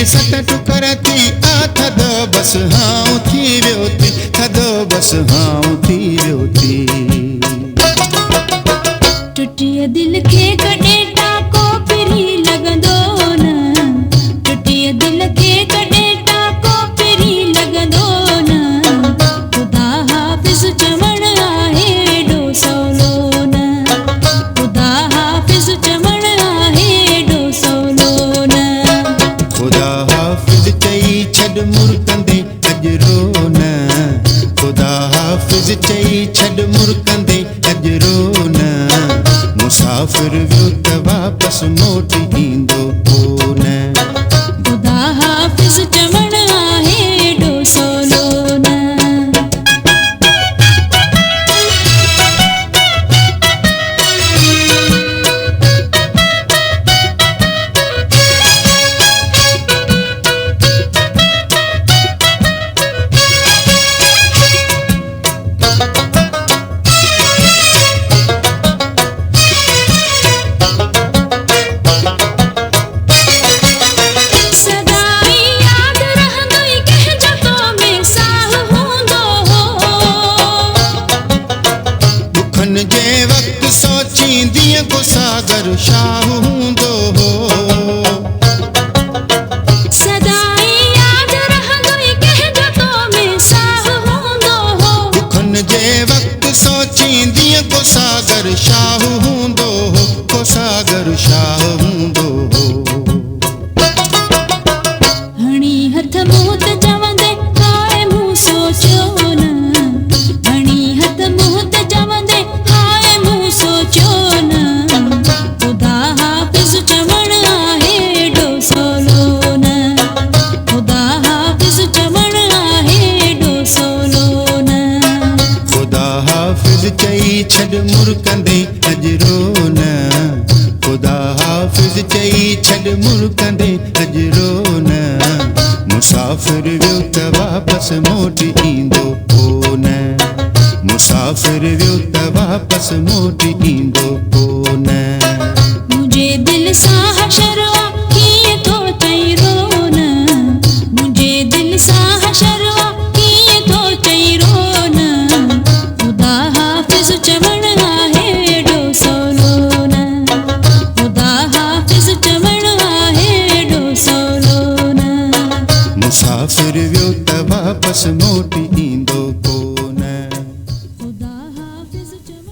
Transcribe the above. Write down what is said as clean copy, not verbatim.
सत टुकर थी थधो बस हाँ थी वियो थी थधो बस हाँ थी वियो थी। टुटिय दिल खे कॾहिं टाको फिरी लॻंदो न, टुटिय दिल खे कॾहिं टाको फिरी लॻंदो न। ख़ुदा हाफ़िज़ चवण आहे एॾो सवलो न, ख़ुदा हाफ़िज़ चवण आहे एॾो सवलो न। ख़ुदा हाफ़िज़ चई छॾ मुर्कंदे अॼु रो न, ख़ुदा हाफ़िज़ चई छॾ मुर्कंदे अॼु रो न। मुसाफ़िर वियो त वापसि मोटी ईंदो कोन। ख़ुदा हाफ़िज़ चवण आहे एॾो सवलो न। जे वक़्तु सोचींदीअ को सागर शाह हूंदो हो, सदाई याद रहंदो कंहिंजो तो में साह हूंदो हो। दुखनि जे वक़्तु सोचींदीअ को सागर शाह हूंदो हो, को सागर शाह हूंदो हो। हणी हथ मुंह ते चवंदे हाय मूं सोचियो न, हणी हथ मुंह ते चवंदे हाय मूं सोचियो न। ख़ुदा हाफ़िज़ चवण आहे एॾो सवलो न, ख़ुदा हाफ़िज़ चवण आहे एॾो सवलो न। ख़ुदा हाफ़िज़ चई छॾ मुर्कंदे अॼु रो न, ख़ुदा हाफ़िज़ चई छॾ मुर्कंदे अॼु रो न। मुसाफ़िर वियो त वापसि मोटी ईंदो कोन, मुसाफ़िर वियो त वापसि मोटी ईंदो कोन। मुंहिंजे दिलि सां हशर कीअं थो चई रो न, मुंहिंजे दिलि सां हशर कीअं थो चई रो न। ख़ुदा हाफ़िज़ चवण आहे एॾो सवलो न, ख़ुदा हाफ़िज़ चवण आहे एॾो सवलो न। मुसाफ़िर वियो त वापसि मोटी